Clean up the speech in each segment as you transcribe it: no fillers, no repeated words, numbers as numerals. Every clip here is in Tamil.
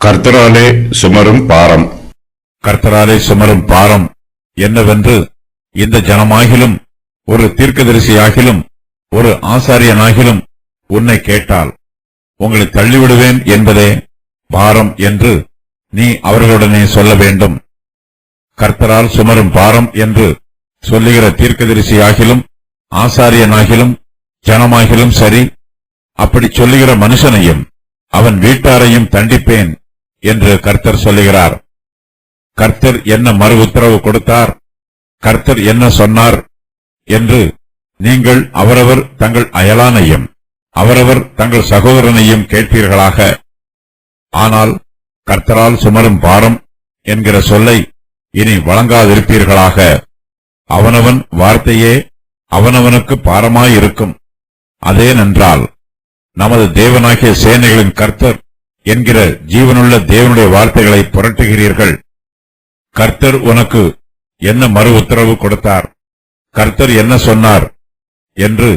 கர்த்தராலே சுமரும் பாரம். கர்த்தராலே சுமரும் பாரம் என்னவென்று இந்த ஜனமாகிலும் ஒரு தீர்க்கதரிசியாகிலும் ஒரு ஆசாரியனாகிலும் உன்னை கேட்டால் உங்களை தள்ளிவிடுவேன் என்பதே பாரம் என்று நீ அவர்களுடனே சொல்ல வேண்டும். கர்த்தரால் சுமரும் பாரம் என்று சொல்லுகிற தீர்க்கதரிசியாகிலும் ஆசாரியனாகிலும் ஜனமாகிலும் சரி, அப்படி சொல்லுகிற மனுஷனையும் அவன் வீட்டாரையும் தண்டிப்பேன் என்று கர்த்தர் சொல்லுகிறார். கர்த்தர் என்ன மறு உத்தரவு கொடுத்தார், கர்த்தர் என்ன சொன்னார் என்று நீங்கள் அவரவர் தங்கள் அயலானையும் அவரவர் தங்கள் சகோதரனையும் கேட்பீர்களாக. ஆனால் கர்த்தரால் சுமரும் பாரம் என்கிற சொல்லை இனி வழங்காதிருப்பீர்களாக. அவனவன் வார்த்தையே அவனவனுக்கு பாரமாயிருக்கும். அதேனென்றால் நமது தேவனாகிய சேனைகளின் கர்த்தர் என்கிற ஜீவனுள்ள தேவனுடைய வார்த்தைகளை புரட்டுகிறீர்கள். கர்த்தர் உனக்கு என்ன மறு உத்தரவு கொடுத்தார், கர்த்தர் என்ன சொன்னார் என்று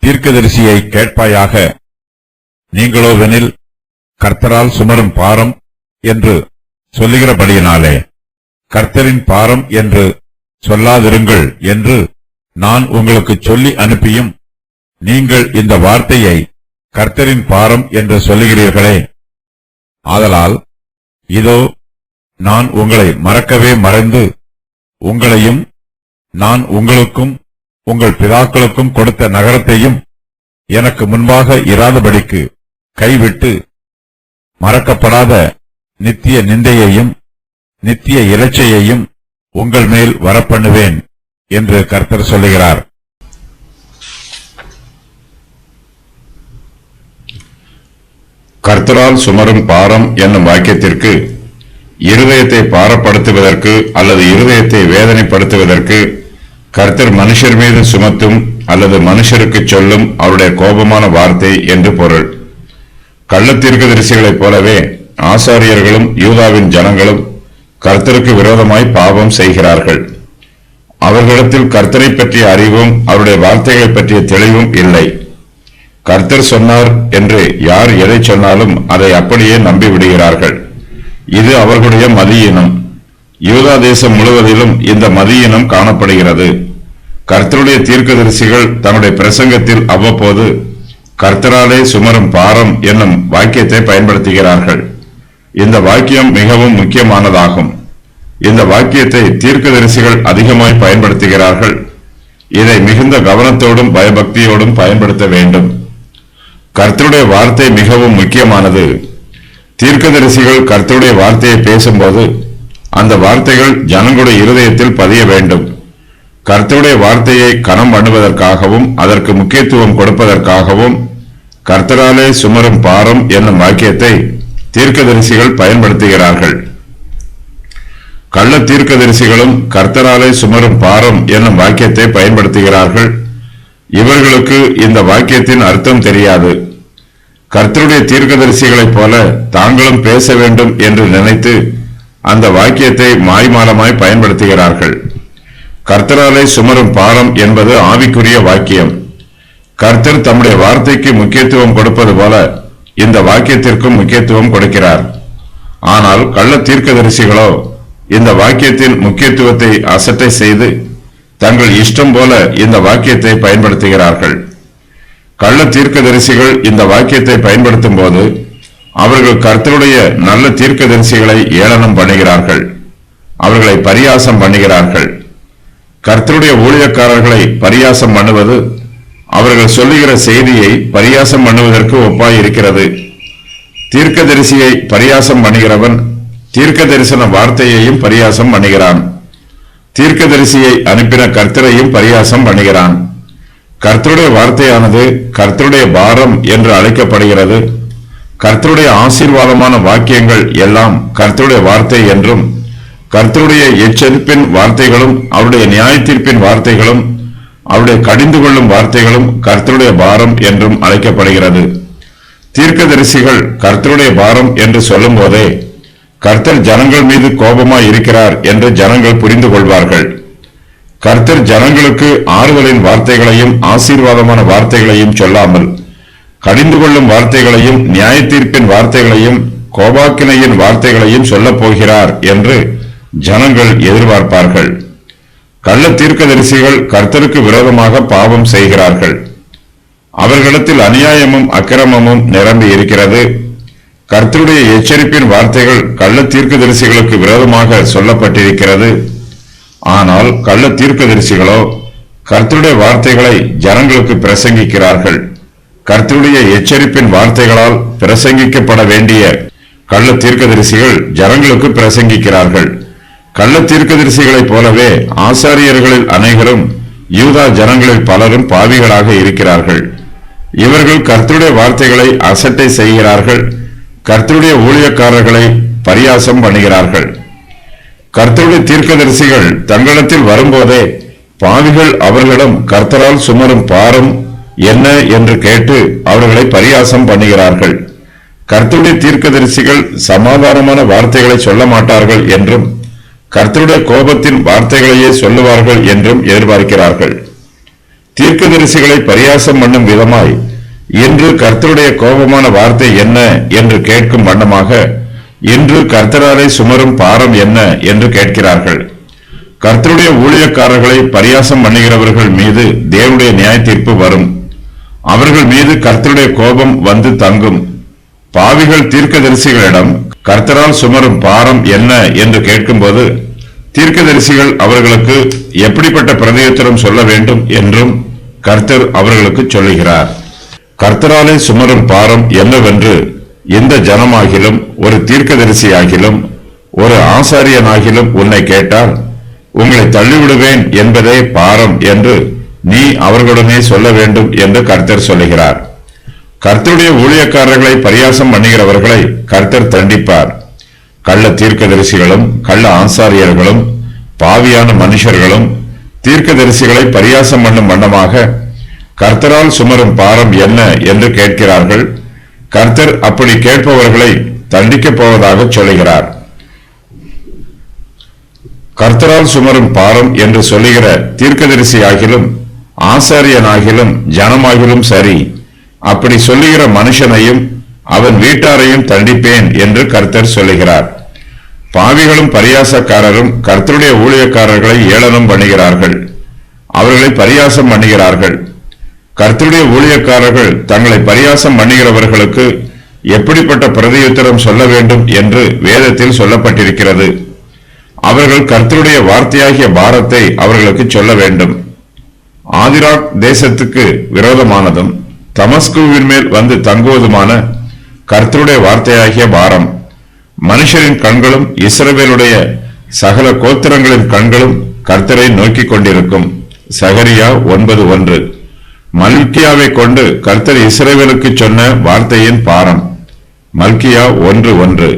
தீர்க்கதரிசியை கேட்பாயாக. நீங்களோவெனில் கர்த்தரால் சுமரும் பாரம் என்று சொல்லுகிறபடியினாலே கர்த்தரின் பாரம் என்று சொல்லாதிருங்கள் என்று நான் உங்களுக்கு சொல்லி அனுப்பியும் நீங்கள் இந்த வார்த்தையை கர்த்தரின் பாரம் என்று சொல்லுகிறீர்களே. ஆதலால் இதோ நான் உங்களை மறக்கவே மறைந்து உங்களையும் நான் உங்களுக்கும் உங்கள் பிதாக்களுக்கும் கொடுத்த நகரத்தையும் எனக்கு முன்பாக இராதபடிக்கு கைவிட்டு மறக்கப்படாத நித்திய நிந்தையையும் நித்திய இலச்சையையும் உங்கள் மேல் வரப்பண்ணுவேன் என்று கர்த்தர் சொல்லுகிறார். கர்த்தரால் சுமரும் பாரம் என்னும் வாக்கியத்திற்கு இருதயத்தை பாரப்படுத்துவதற்கு அல்லது இருதயத்தை வேதனைப்படுத்துவதற்கு கர்த்தர் மனுஷர் மீது சுமத்தும் அல்லது மனுஷருக்கு சொல்லும் அவருடைய கோபமான வார்த்தை என்று பொருள். கள்ளத்தீர்க்கதரிசிகளைப் போலவே ஆசாரியர்களும் யூதாவின் ஜனங்களும் கர்த்தருக்கு விரோதமாய் பாவம் செய்கிறார்கள். அவர்களிடத்தில் கர்த்தரை பற்றிய அறிவும் அவருடைய வார்த்தைகளை பற்றிய தெளிவும் இல்லை. கர்த்தர் சொன்னார் என்று யார் எதை சொன்னாலும் அதை அப்படியே நம்பிவிடுகிறார்கள். இது அவர்களுடைய மதியீனம். யூதா தேசம் முழுவதிலும் இந்த மதியீனம் காணப்படுகிறது. கர்த்தருடைய தீர்க்கதரிசிகள் தன்னுடைய பிரசங்கத்தில் அவ்வப்போது கர்த்தராலே சுமரும் பாரம் என்னும் வாக்கியத்தை பயன்படுத்துகிறார்கள். இந்த வாக்கியம் மிகவும் முக்கியமானதாகும். இந்த வாக்கியத்தை தீர்க்கதரிசிகள் அதிகமாய் பயன்படுத்துகிறார்கள். இதை மிகுந்த கவனத்தோடும் பயபக்தியோடும் பயன்படுத்த வேண்டும். கர்த்தருடைய வார்த்தை மிகவும் முக்கியமானது. தீர்க்கதரிசிகள் கர்த்தருடைய வார்த்தையை பேசும்போது அந்த வார்த்தைகள் ஜனங்களுடைய இருதயத்தில் பதிய வேண்டும். கர்த்தருடைய வார்த்தையை கனம் பண்ணுவதற்காகவும் அதற்கு முக்கியத்துவம் கொடுப்பதற்காகவும் கர்த்தராலே சுமரும் பாரம் என்னும் வாக்கியத்தை தீர்க்கதரிசிகள் பயன்படுத்துகிறார்கள். கள்ள தீர்க்கதரிசிகளும் கர்த்தராலே சுமரும் பாரம் என்னும் வாக்கியத்தை பயன்படுத்துகிறார்கள். இவர்களுக்கு இந்த வாக்கியத்தின் அர்த்தம் தெரியாது. கர்த்தருடைய தீர்க்கதரிசிகளைப் போல தாங்களும் பேச வேண்டும் என்று நினைத்து அந்த வாக்கியத்தை மாய்மாலமாய் பயன்படுத்துகிறார்கள். கர்த்தராலே சுமரும் பாரம் என்பது ஆவிக்குரிய வாக்கியம். கர்த்தர் தம்முடைய வார்த்தைக்கு முக்கியத்துவம் கொடுப்பது போல இந்த வாக்கியத்திற்கும் முக்கியத்துவம் கொடுக்கிறார். ஆனால் கள்ள தீர்க்கதரிசிகளோ இந்த வாக்கியத்தின் முக்கியத்துவத்தை அசட்டை செய்து தங்கள் இஷ்டம் போல இந்த வாக்கியத்தை பயன்படுத்துகிறார்கள். கள்ள தீர்க்கதரிசிகள் இந்த வாக்கியத்தை பயன்படுத்தும் போது அவர்கள் கர்த்தருடைய நல்ல தீர்க்கதரிசிகளை ஏளனம் பண்ணுகிறார்கள், அவர்களை பரியாசம் பண்ணுகிறார்கள். கர்த்தருடைய ஊழியக்காரர்களை பரியாசம் பண்ணுவது அவர்கள் சொல்லுகிற செய்தியை பரியாசம் பண்ணுவதற்கு ஒப்பாயிருக்கிறது. தீர்க்கதரிசியை பரியாசம் பண்ணுகிறவன் தீர்க்க தரிசன வார்த்தையையும் பரியாசம் பண்ணுகிறான். தீர்க்கதரிசியை அனுப்பின கர்த்தரையும் பரியாசம் பண்ணுகிறான். கர்த்தருடைய வார்த்தையானது கர்த்தருடைய பாரம் என்று அழைக்கப்படுகிறது. கர்த்தருடைய ஆசீர்வாதமான வாக்கியங்கள் எல்லாம் கர்த்தருடைய வார்த்தை என்றும், கர்த்தருடைய எச்சரிப்பின் வார்த்தைகளும் அவருடைய நியாய தீர்ப்பின் வார்த்தைகளும் அவருடைய கடிந்து கொள்ளும் வார்த்தைகளும் கர்த்தருடைய பாரம் என்றும் அழைக்கப்படுகிறது. தீர்க்கதரிசிகள் கர்த்தருடைய பாரம் என்று சொல்லும் போதே கர்த்தர் ஜனங்கள் மீது கோபமாய் இருக்கிறார் என்று ஜனங்கள் புரிந்து கொள்வார்கள். கர்த்தர் ஜனங்களுக்கு ஆறுதலின் வார்த்தைகளையும் ஆசீர்வாதமான வார்த்தைகளையும் சொல்லாமல் கடிந்து கொள்ளும் வார்த்தைகளையும் நியாய தீர்ப்பின் வார்த்தைகளையும் கோபாக்கினையின் வார்த்தைகளையும் சொல்லப் போகிறார் என்று ஜனங்கள் எதிர்பார்ப்பார்கள். கள்ள தீர்க்கதரிசிகள் கர்த்தருக்கு விரோதமாக பாவம் செய்கிறார்கள். அவர்களிடத்தில் அநியாயமும் அக்கிரமமும் நிரம்பி இருக்கிறது. கர்த்தருடைய எச்சரிப்பின் வார்த்தைகள் கள்ள தீர்க்கதரிசிகளுக்கு விரோதமாக சொல்லப்பட்டிருக்கிறது. ஆனால் கள்ள தீர்க்கதரிசிகளோ கர்த்தருடைய வார்த்தைகளை ஜனங்களுக்கு பிரசங்கிக்கிறார்கள். கர்த்தருடைய எச்சரிப்பின் வார்த்தைகளால் பிரசங்கிக்கப்பட வேண்டிய கள்ள தீர்க்கதரிசிகள் ஜனங்களுக்கு பிரசங்கிக்கிறார்கள். கள்ள தீர்க்கதரிசிகளைப் போலவே ஆசாரியர்களில் அனைவரும் யூதா ஜனங்களில் பலரும் பாவிகளாக இருக்கிறார்கள். இவர்கள் கர்த்தருடைய வார்த்தைகளை அசட்டை செய்கிறார்கள். கர்த்தருடைய ஊழியக்காரர்களை பரியாசம் பண்ணுகிறார்கள். கர்த்தருடைய தீர்க்கதரிசிகள் தங்களிடத்தில் வரும்போதே பாவிகள் அவர்களிடம் கர்த்தரால் சுமரும் பாரம் என்ன என்று கேட்டு அவர்களை பரியாசம் பண்ணுகிறார்கள். கர்த்தருடைய தீர்க்கதரிசிகள் சமாதானமான வார்த்தைகளை சொல்ல மாட்டார்கள் என்றும் கர்த்தருடைய கோபத்தின் வார்த்தைகளையே சொல்லுவார்கள் என்றும் எதிர்பார்க்கிறார்கள். தீர்க்கதரிசிகளை பரியாசம் பண்ணும் விதமாய் இன்று கர்த்தருடைய கோபமான வார்த்தை என்ன என்று கேட்கும் வண்ணமாக இன்று கர்த்தராலே சுமரும் பாரம் என்ன என்று கேட்கிறார்கள். கர்த்தருடைய ஊழியக்காரர்களை பரியாசம் பண்ணுகிறவர்கள் மீது தேவனுடைய நியாய தீர்ப்பு வரும். அவர்கள் மீது கர்த்தருடைய கோபம் வந்து தங்கும். பாவிகள் தீர்க்கதரிசிகளிடம் கர்த்தரால் சுமரும் பாரம் என்ன என்று கேட்கும்போது தீர்க்கதரிசிகள் அவர்களுக்கு எப்படிப்பட்ட பிரதியுத்தரம் சொல்ல வேண்டும் என்றும் கர்த்தர் அவர்களுக்கு சொல்லுகிறார். கர்த்தராலே சுமரும் பாரம் என்னவென்று எந்த ஜனமாகிலும் ஒரு தீர்க்கதரிசியாகிலும் ஒரு ஆசாரியனாகிலும் உன்னை கேட்டால் உங்களை தள்ளிவிடுவேன் என்பதே பாரம் என்று நீ அவர்களுடனே சொல்ல வேண்டும் என்று கர்த்தர் சொல்லுகிறார். கர்த்தருடைய ஊழியக்காரர்களை பரியாசம் பண்ணுகிறவர்களை கர்த்தர் தண்டிப்பார். கள்ள தீர்க்கதரிசிகளும் கள்ள ஆசாரியர்களும் பாவியான மனுஷர்களும் தீர்க்கதரிசிகளை பரியாசம் பண்ணும் வண்ணமாக கர்த்தரால் சுமரும் பாரம் என்ன என்று கேட்கிறார்கள். கர்த்தர் அப்படி கேட்பவர்களை தண்டிக்கப் போவதாக சொல்லுகிறார். கர்த்தரால் சுமரும் பாரம் என்று சொல்லுகிற தீர்க்கதரிசியாகிலும் ஆசாரியனாகிலும் ஜனமாகிலும் சரி, அப்படி சொல்லுகிற மனுஷனையும் அவன் வீட்டாரையும் தண்டிப்பேன் என்று கர்த்தர் சொல்லுகிறார். பாவிகளும் பரியாசக்காரரும் கர்த்தருடைய ஊழியக்காரர்களை ஏளனம் பண்ணுகிறார்கள். அவர்களை பரியாசம் பண்ணுகிறார்கள். கர்த்தருடைய ஊழியக்காரர்கள் தங்களை பரியாசம் பண்ணுகிறவர்களுக்கு எப்படிப்பட்ட பிரதியுத்தரம் சொல்ல வேண்டும் என்று வேதத்தில் சொல்லப்பட்டிருக்கிறது. அவர்கள் கர்த்தருடைய வார்த்தையாகிய பாரத்தை அவர்களுக்கு சொல்ல வேண்டும். ஆதிராக் தேசத்துக்கு விரோதமானதும் தமஸ்குவின் மேல் வந்து தங்குவதுமான கர்த்தருடைய வார்த்தையாகிய பாரம். மனுஷரின் கண்களும் இஸ்ரவேலுடைய சகல கோத்திரங்களின் கண்களும் கர்த்தரை நோக்கிக் கொண்டிருக்கும். சகரியா 9:1. மல்கியாவை கொண்டு கர்த்தர் இஸ்ரவேலுக்கு சொன்ன வார்த்தையின் பாரம். மல்கியா 1:1.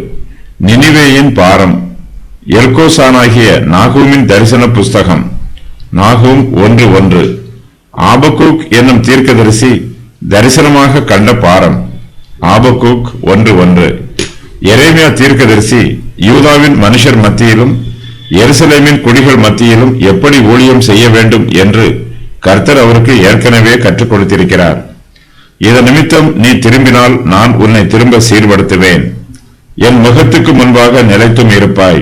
நினிவேயின் பாரம். எல்கோசானாகிய நாகூமின் தரிசன புஸ்தகம். நாகூம் 1:1. ஆபக்கூக் என்னும் தீர்க்கதரிசி தரிசனமாக கண்ட பாரம். ஆபக்கூக் 1:1. எரேமியா தீர்க்கதரிசி யூதாவின் மனுஷர் மத்தியிலும் எருசலேமின் குடிகள் மத்தியிலும் எப்படி ஊழியம் செய்ய வேண்டும் என்று கர்த்தர் அவருக்கு ஏற்கனவே கற்றுக் கொடுத்திருக்கிறார். இதன் நிமித்தம் நீ திரும்பினால் நான் உன்னை திரும்ப சீர்படுத்துவேன். என் முகத்துக்கு முன்பாக நிலைத்தும் இருப்பாய்.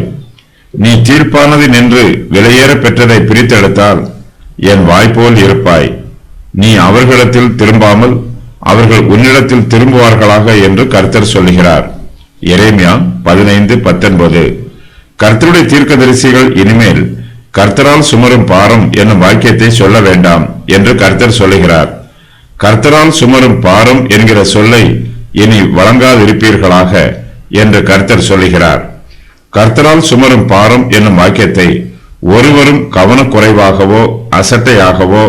நீ தீர்ப்பானது நின்று விலையேற பெற்றதை பிரித்தெடுத்தால் என் வாய்ப்போல் இருப்பாய். நீ அவர்களிடத்தில் திரும்பாமல் அவர்கள் உன்னிடத்தில் திரும்புவார்களாக என்று கர்த்தர் சொல்லுகிறார். எரேமியா 15:19. கர்த்தருடைய தீர்க்கதரிசிகள் இனிமேல் கர்த்தரால் சுமரும் பாரம் என்னும் வாக்கியத்தை சொல்ல வேண்டாம் என்று கர்த்தர் சொல்லுகிறார். கர்த்தரால் சுமரும் பாரம் என்கிற சொல்லை இனி வழங்காதிருப்பீர்களாக என்று கர்த்தர் சொல்லுகிறார். கர்த்தரால் சுமரும் பாரம் என்னும் வாக்கியத்தை ஒருவரும் கவனக்குறைவாகவோ அசட்டையாகவோ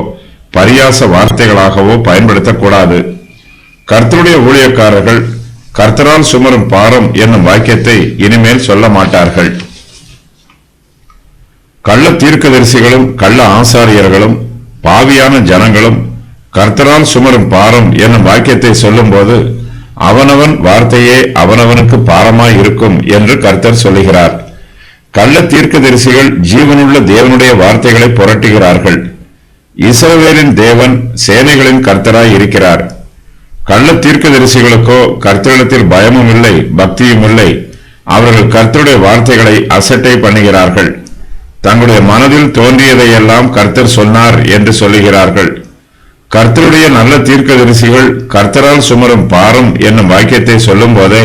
பரியாச வார்த்தைகளாகவோ பயன்படுத்தக்கூடாது. கர்த்தருடைய ஊழியக்காரர்கள் கர்த்தரால் சுமரும் பாரம் என்னும் வாக்கியத்தை இனிமேல் சொல்ல மாட்டார்கள். கள்ள தீர்க்கதரிசிகளும் கள்ள ஆசாரியர்களும் பாவியான ஜனங்களும் கர்த்தரால் சுமரும் பாரம் என்னும் வாக்கியத்தை சொல்லும் போது அவனவன் வார்த்தையே அவனவனுக்கு பாரமாய் இருக்கும் என்று கர்த்தர் சொல்லுகிறார். கள்ள தீர்க்கதரிசிகள் ஜீவனுள்ள தேவனுடைய வார்த்தைகளை புரட்டுகிறார்கள். இஸ்ரவேலின் தேவன் சேனைகளின் கர்த்தராய் இருக்கிறார். கள்ள தீர்க்கதரிசிகளுக்கோ கர்த்தரிடத்தில் பயமும் இல்லை, பக்தியும் இல்லை. அவர்கள் கர்த்தருடைய வார்த்தைகளை அசட்டை பண்ணுகிறார்கள். தங்களுடைய மனதில் தோன்றியதையெல்லாம் கர்த்தர் சொன்னார் என்று சொல்லுகிறார்கள். கர்த்தருடைய நல்ல தீர்க்கதரிசிகள் கர்த்தரால் சுமரும் பாரம் என்னும் வாக்கியத்தை சொல்லும் போதே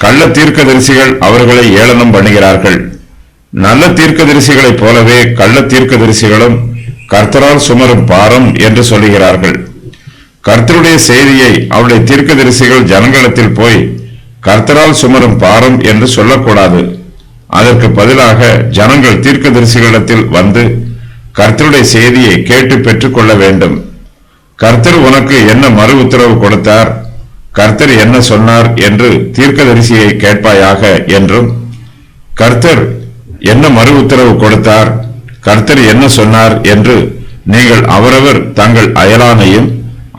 கள்ள தீர்க்கதரிசிகள் அவர்களை ஏளனம் பண்ணுகிறார்கள். நல்ல தீர்க்கதரிசிகளைப் போலவே கள்ள தீர்க்கதரிசிகளும் கர்த்தரால் சுமரும் பாரம் என்று சொல்லுகிறார்கள். கர்த்தருடைய செய்தியை அவருடைய தீர்க்கதரிசிகள் ஜனங்களிடத்தில் போய் கர்த்தரால் சுமரும் பாரம் என்று சொல்லக்கூடாது. அதற்கு பதிலாக ஜனங்கள் தீர்க்கதரிசிகளிடத்தில் வந்து கர்த்தருடைய செய்தியை கேட்டு பெற்றுக் கொள்ள வேண்டும். கர்த்தர் உனக்கு என்ன மறு உத்தரவு கொடுத்தார், கர்த்தர் என்ன சொன்னார் என்று தீர்க்கதரிசியை கேட்பாயாக என்றும், கர்த்தர் என்ன மறு உத்தரவு கொடுத்தார், கர்த்தர் என்ன சொன்னார் என்று நீங்கள் அவரவர் தங்கள் அயலானையும்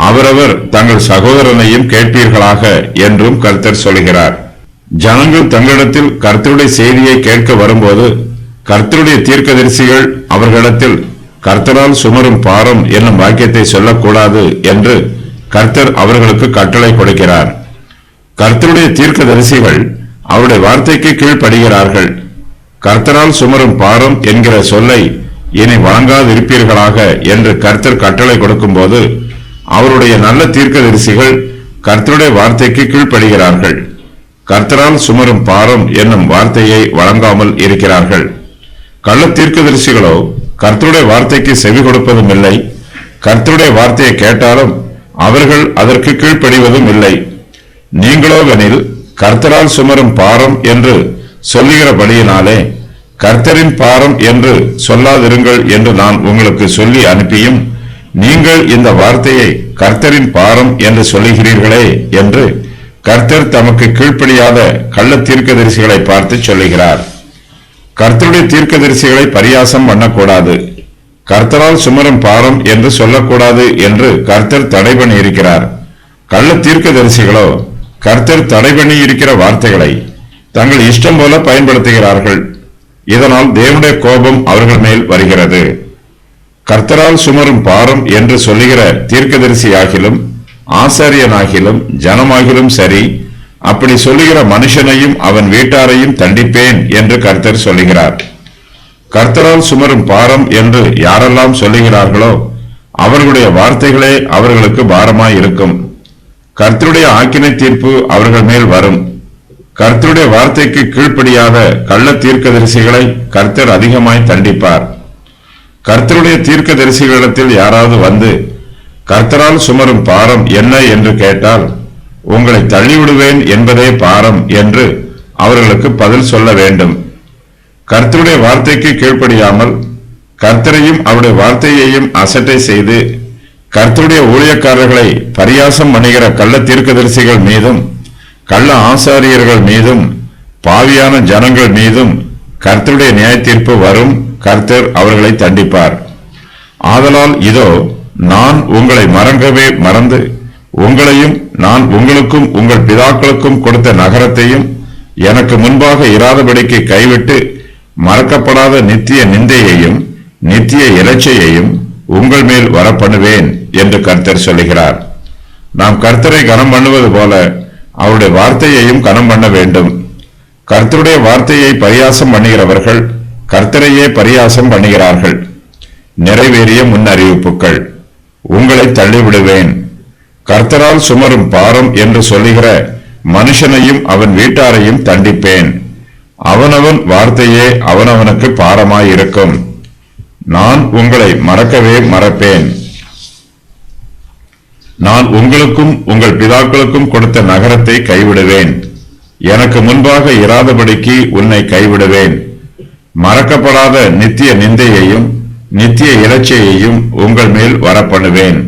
அவரவர் தங்கள் சகோதரனையும் கேட்பீர்களாக என்றும் கர்த்தர் சொல்கிறார். ஜனங்கள் தங்களிடத்தில் கர்த்தருடைய செய்தியை கேட்க வரும்போது கர்த்தருடைய தீர்க்கதரிசிகள் அவர்களிடத்தில் கர்த்தரால் சுமரும் பாரம் என்னும் வாக்கியத்தை சொல்லக்கூடாது என்று கர்த்தர் அவர்களுக்கு கட்டளை கொடுக்கிறார். கர்த்தருடைய தீர்க்கதரிசிகள் அவருடைய வார்த்தைக்கு கீழ்ப்படுகிறார்கள். கர்த்தரால் சுமரும் பாரம் என்கிற சொல்லை இனி வழங்காதிருப்பீர்களாக என்று கர்த்தர் கட்டளை கொடுக்கும் போது அவருடைய நல்ல தீர்க்கதரிசிகள் கர்த்தருடைய வார்த்தைக்கு கீழ்ப்படுகிறார்கள். கர்த்தரால் சுமரும் பாரம் என்னும் வார்த்தையை வழங்காமல் இருக்கிறார்கள். கள்ள தீர்க்கதரிசிகளோ கர்த்தருடைய வார்த்தைக்கு செவி கொடுப்பதும் இல்லை, கர்த்தருடைய வார்த்தையை கேட்டாலும் அவர்கள் அதற்கு கீழ்ப்படிவதும் இல்லை. நீங்களோவெனில் கர்த்தரால் சுமரும் பாரம் என்று சொல்லுகிறபடியினாலே கர்த்தரின் பாரம் என்று சொல்லாதிருங்கள் என்று நான் உங்களுக்கு சொல்லி அனுப்பியும் நீங்கள் இந்த வார்த்தையை கர்த்தரின் பாரம் என்று சொல்லுகிறீர்களே என்று கர்த்தர் தமக்கு கீழ்ப்படியாத கள்ள தீர்க்கதரிசிகளை பார்த்து சொல்லுகிறார். கர்த்தருடைய தீர்க்கதரிசிகளை பரியாசம் பண்ணக்கூடாது, கர்த்தரால் சுமரும் பாரம் என்று சொல்லக்கூடாது என்று கர்த்தர் தடை பண்ணி இருக்கிறார். கள்ள தீர்க்கதரிசிகளோ கர்த்தர் தடை பண்ணி இருக்கிற வார்த்தைகளை தங்கள் இஷ்டம் போல பயன்படுத்துகிறார்கள். இதனால் தேவனுடைய கோபம் அவர்கள் மேல் வருகிறது. கர்த்தரால் சுமரும் பாரம் என்று சொல்லுகிற தீர்க்கதரிசியாகிலும் ஆசாரியனாகிலும் ஜனமாகிலும் சரி, அப்படி சொல்லுகிற மனுஷனையும் அவன் வீட்டாரையும் தண்டிப்பேன் என்று கர்த்தர் சொல்லுகிறார். கர்த்தரால் சுமரும் பாரம் என்று யாரெல்லாம் சொல்லுகிறார்களோ அவர்களுடைய வார்த்தைகளே அவர்களுக்கு பாரமாய் இருக்கும். கர்த்தருடைய ஆக்கினை தீர்ப்பு அவர்கள் மேல் வரும். கர்த்தருடைய வார்த்தைக்கு கீழ்ப்படியாத கள்ள தீர்க்கதரிசிகளை கர்த்தர் அதிகமாய் தண்டிப்பார். கர்த்தருடைய தீர்க்கதரிசிகளிடத்தில் யாராவது வந்து கர்த்தரால் சுமரும் பாரம் என்ன என்று கேட்டால் உங்களை தள்ளிவிடுவேன் என்பதே பாரம் என்று அவர்களுக்கு பதில் சொல்ல வேண்டும். கர்த்தருடைய வார்த்தைக்கு கீழ்ப்படியாமல் கர்த்தரையும் அவருடைய வார்த்தையையும் அசட்டை செய்து கர்த்தருடைய ஊழியக்காரர்களை பரியாசம் பண்ணுகிற கள்ள தீர்க்கதரிசிகள் மீதும் கள்ள ஆசாரியர்கள் மீதும் பாவியான ஜனங்கள் மீதும் கர்த்தருடைய நியாய தீர்ப்பு வரும். கர்த்தர் அவர்களை தண்டிப்பார். ஆதலால் இதோ நான் உங்களை மறங்கவே மறந்து உங்களையும் நான் உங்களுக்கும் உங்கள் பிதாக்களுக்கும் கொடுத்த நகரத்தையும் எனக்கு முன்பாக இராதபடிக்கு கைவிட்டு மறக்கப்படாத நித்திய நிந்தையையும் நித்திய இலச்சையையும் உங்கள் மேல் வரப்பண்ணுவேன் என்று கர்த்தர் சொல்லுகிறார். நாம் கர்த்தரை கனம் பண்ணுவது போல அவருடைய வார்த்தையையும் கனம் பண்ண வேண்டும். கர்த்தருடைய வார்த்தையை பரியாசம் பண்ணுகிறவர்கள் கர்த்தரையே பரியாசம் பண்ணுகிறார்கள். நிறைவேறிய முன்னறிவிப்புகள். உங்களை தள்ளிவிடுவேன். கர்த்தரால் சுமரும் பாரம் என்று சொல்லுகிற மனுஷனையும் அவன் வீட்டாரையும் தண்டிப்பேன். அவனவன் வார்த்தையே அவனவனுக்கு பாரமாயிருக்கும். நான் உங்களை மறக்கவே மறப்பேன். நான் உங்களுக்கும் உங்கள் பிதாக்களுக்கும் கொடுத்த நகரத்தை கைவிடுவேன். எனக்கு முன்பாக இராதபடிக்கு உன்னை கைவிடுவேன். மறக்கப்படாத நித்திய நிந்தையையும் நித்திய இலச்சையையும் உங்கள் மேல் வரப்பண்ணுவேன்.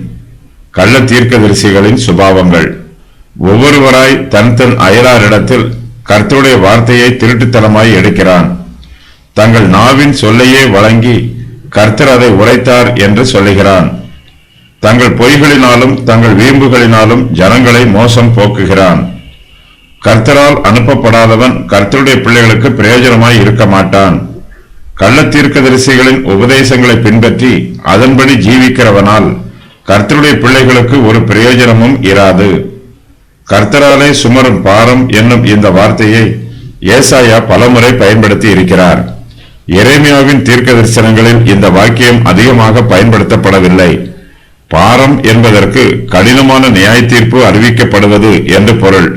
கள்ள தீர்க்கதரிசிகளின் சுபாவங்கள். ஒவ்வொருவராய் தன் தன் அயலாரிடத்தில் கர்த்தருடைய வார்த்தையை திருட்டுத்தனமாய் எடுக்கிறான். தங்கள் நாவின் சொல்லையே வழங்கி கர்த்தர் அதை உரைத்தார் என்று சொல்லுகிறான். தங்கள் பொய்களினாலும் தங்கள் வீம்புகளினாலும் ஜனங்களை மோசம் போக்குகிறான். கர்த்தரால் அனுப்பப்படாதவன் கர்த்தருடைய பிள்ளைகளுக்கு பிரயோஜனமாய் இருக்க மாட்டான். கள்ள தீர்க்கதரிசிகளின் உபதேசங்களை பின்பற்றி அதன்படி ஜீவிக்கிறவனால் கர்த்தருடைய பிள்ளைகளுக்கு ஒரு பிரயோஜனமும் இராது. கர்த்தராலே சுமரும் பாரம் என்னும் இந்த வார்த்தையை ஏசாயா பலமுறை பயன்படுத்தி இருக்கிறார். எரேமியாவின் தீர்க்க தரிசனங்களில் இந்த வாக்கியம் அதிகமாக பயன்படுத்தப்படவில்லை. பாரம் என்பதற்கு கடினமான நியாய தீர்ப்பு அறிவிக்கப்படுவது என்று பொருள்.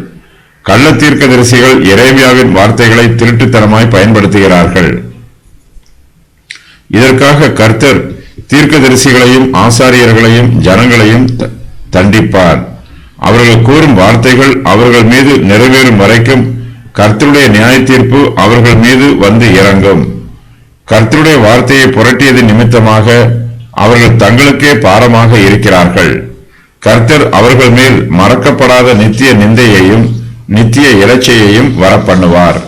கள்ள தீர்க்கதரிசிகள் எரேமியாவின் வார்த்தைகளை திருட்டுத்தனமாய் பயன்படுத்துகிறார்கள். இதற்காக கர்த்தர் தீர்க்கதரிசிகளையும் ஆசாரியர்களையும் ஜனங்களையும் தண்டிப்பார். அவர்கள் கூறும் வார்த்தைகள் அவர்கள் மீது நிறைவேறும் வரைக்கும் கர்த்தருடைய நியாய தீர்ப்பு அவர்கள் மீது வந்து இறங்கும். கர்த்தருடைய வார்த்தையை புரட்டியது நிமித்தமாக அவர்கள் தங்களுக்கே பாரமாக இருக்கிறார்கள். கர்த்தர் அவர்கள் மேல் மறக்கப்படாத நித்திய நிந்தையையும் நித்திய இலச்சையையும் வரப்பண்ணுவார்.